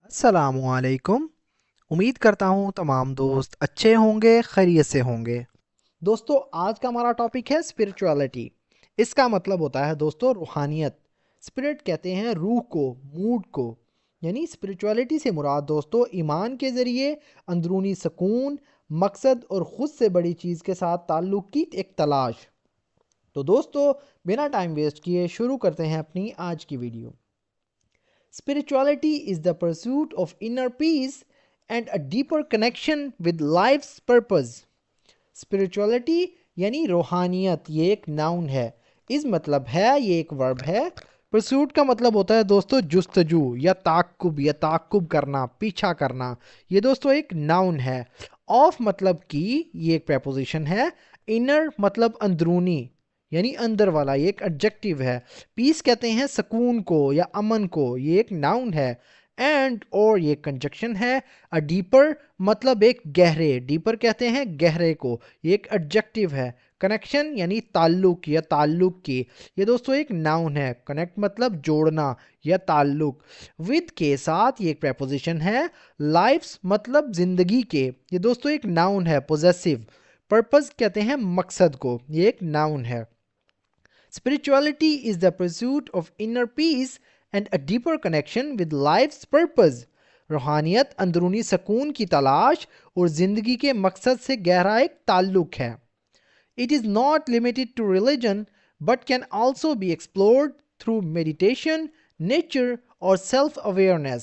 السلام علیکم۔ امید کرتا ہوں تمام دوست اچھے ہوں گے، خیریت سے ہوں گے۔ دوستو آج کا ہمارا ٹاپک ہے اسپرچویلٹی۔ اس کا مطلب ہوتا ہے دوستو روحانیت۔ اسپرٹ کہتے ہیں روح کو، موڈ کو، یعنی اسپرچویلٹی سے مراد دوستو ایمان کے ذریعے اندرونی سکون، مقصد اور خود سے بڑی چیز کے ساتھ تعلق کی ایک تلاش۔ تو دوستو بنا ٹائم ویسٹ کیے شروع کرتے ہیں اپنی آج کی video. Spirituality is the pursuit of inner peace and a deeper connection with life's purpose. Spirituality یعنی روحانیت یہ ایک ناؤن ہے، اس مطلب ہے یہ ایک ورب ہے۔ پرسوٹ کا مطلب ہوتا ہے دوستو جستجو یا تعقب کرنا، پیچھا کرنا۔ یہ دوستو ایک ناؤن ہے۔ آف مطلب کی یہ ایک پریپوزیشن ہے۔ انر مطلب اندرونی یعنی اندر والا، یہ ایک ایڈجیکٹیو ہے۔ پیس کہتے ہیں سکون کو یا امن کو، یہ ایک ناؤن ہے۔ اینڈ اور یہ کنجکشن ہے۔ اے ڈیپر مطلب ایک گہرے، ڈیپر کہتے ہیں گہرے کو، یہ ایک ایڈجیکٹیو ہے۔ کنیکشن یعنی تعلق یا تعلق کی، یہ دوستو ایک ناؤن ہے۔ کنیکٹ مطلب جوڑنا یا تعلق۔ ود کے ساتھ یہ ایک پریپوزیشن ہے۔ لائفس مطلب زندگی کے، یہ دوستو ایک ناؤن ہے پوزیسو۔ پرپز کہتے ہیں مقصد کو، یہ ایک ناؤن ہے۔ Spirituality is the pursuit of inner peace and a deeper connection with life's purpose. روحانیت اندرونی سکون کی تلاش اور زندگی کے مقصد سے گہرا ایک تعلق ہے۔ It is not limited to religion but can also be explored through meditation, nature اور self-awareness.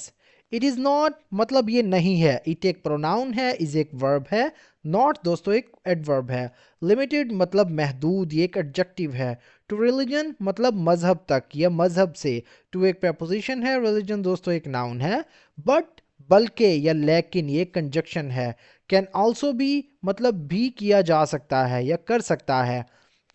It is not مطلب یہ نہیں ہے، it ایک پروناؤن ہے، is ایک ورب ہے، not دوستو ایک ایڈورب ہے۔ limited مطلب محدود، یہ ایک ایڈجیکٹیو ہے۔ to religion مطلب مذہب تک یا مذہب سے، to ایک preposition ہے، religion دوستو ایک ناؤن ہے۔ but بلکہ یا لیکن یہ کنجکشن ہے۔ can also be مطلب بھی کیا جا سکتا ہے یا کر سکتا ہے۔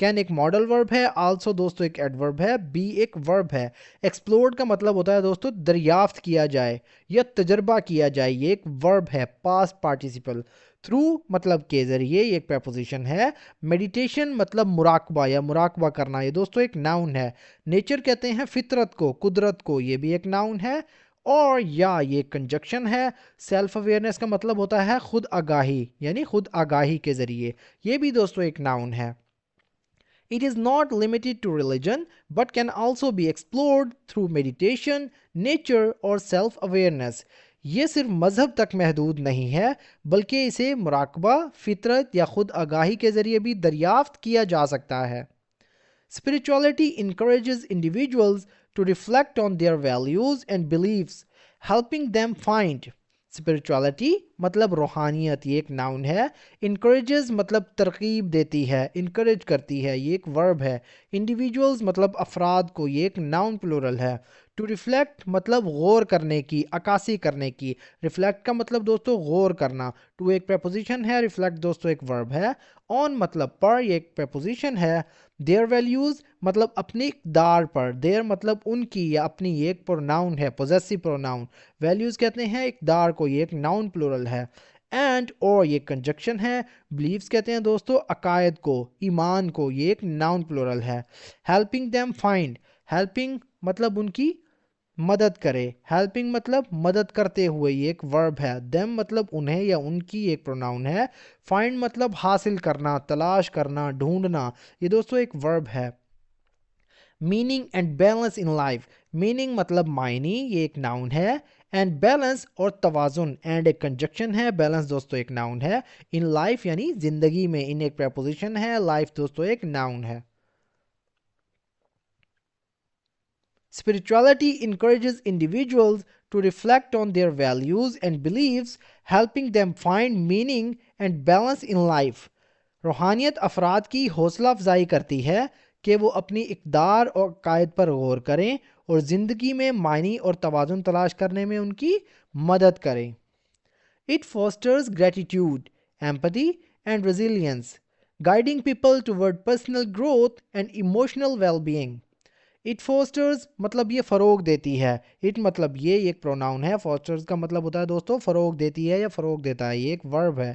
can ایک ماڈل ورب ہے، also دوستو ایک ایڈورب ہے، be ایک ورب ہے۔ explored کا مطلب ہوتا ہے دوستو دریافت کیا جائے یا تجربہ کیا جائے، یہ ایک ورب ہے past participle۔ through مطلب کے ذریعے، یہ ایک پریپوزیشن ہے۔ میڈیٹیشن مطلب مراقبہ یا مراقبہ کرنا، یہ دوستو ایک ناؤن ہے۔ نیچر کہتے ہیں فطرت کو، قدرت کو، یہ بھی ایک ناؤن ہے۔ اور یا یہ کنجکشن ہے۔ سیلف اویئرنیس کا مطلب ہوتا ہے خود آگاہی، یعنی خود آگاہی کے ذریعے، یہ بھی دوستو ایک ناؤن ہے۔ It is not limited to religion but can also be explored through meditation, nature اور self-awareness. یہ صرف مذہب تک محدود نہیں ہے بلکہ اسے مراقبہ، فطرت یا خود آگاہی کے ذریعے بھی دریافت کیا جا سکتا ہے۔ Spirituality encourages individuals to reflect on their values and beliefs, helping them find. Spirituality مطلب روحانیت، یہ ایک ناؤن ہے۔ encourages مطلب ترغیب دیتی ہے، encourage کرتی ہے، یہ ایک ورب ہے۔ individuals مطلب افراد کو، یہ ایک ناؤن پلورل ہے۔ to reflect مطلب غور کرنے کی، عکاسی کرنے کی۔ reflect کا مطلب دوستو غور کرنا۔ to ایک preposition ہے، reflect دوستو ایک ورب ہے۔ on مطلب پر، یہ ایک preposition ہے۔ their values مطلب اپنی اقدار پر، their مطلب ان کی یا اپنی، یہ ایک پروناؤن ہے، possessive pronoun۔ values کہتے ہیں اقدار کو، یہ ایک ناؤن پلورل ہے۔ اینڈ اور یہ کنجکشن ہے۔ beliefs کہتے ہیں دوستو عقائد کو، ایمان کو، یہ ایک ناؤن پلورل ہے۔ helping them find، helping مطلب ان کی مدد کرے، helping مطلب مدد کرتے ہوئے، یہ ایک ورب ہے۔ them مطلب انہیں یا ان کی ایک پروناؤن ہے۔ find مطلب حاصل کرنا، تلاش کرنا، ڈھونڈنا، یہ دوستو ایک ورب ہے۔ meaning and balance in life، meaning مطلب معنی، یہ ایک ناؤن ہے۔ and balance اور توازن، and ایک کنجکشن ہے، balance دوستو ایک ناؤن ہے۔ in life یعنی زندگی میں، in ایک preposition ہے، life دوستو ایک ناؤن ہے۔ Spirituality encourages individuals to reflect on their values and beliefs, helping them find meaning and balance in life. روحانیت افراد کی حوصلہ افزائی کرتی ہے کہ وہ اپنی اقدار اور عقائد پر غور کریں اور زندگی میں معنی اور توازن تلاش کرنے میں ان کی مدد کریں۔ It fosters gratitude, empathy and resilience, guiding people toward personal growth and emotional well-being. It fosters مطلب یہ فروغ دیتی ہے۔ it مطلب یہ ایک پروناؤن ہے۔ fosters کا مطلب ہوتا ہے دوستو فروغ دیتی ہے یا فروغ دیتا ہے، یہ ایک ورب ہے۔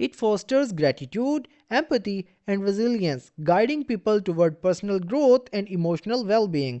It fosters gratitude, empathy, and resilience, guiding people toward personal growth and emotional well-being.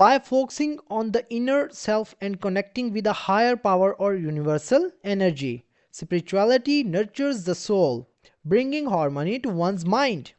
By focusing on the inner self and connecting with a higher power or universal energy, spirituality nurtures the soul, bringing harmony to one's mind.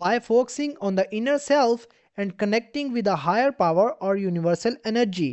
By focusing on the inner self and connecting with a higher power or universal energy,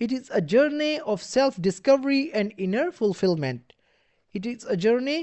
It is a journey of self-discovery and inner fulfillment. It is a journey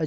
a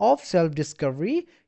of self discovery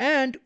and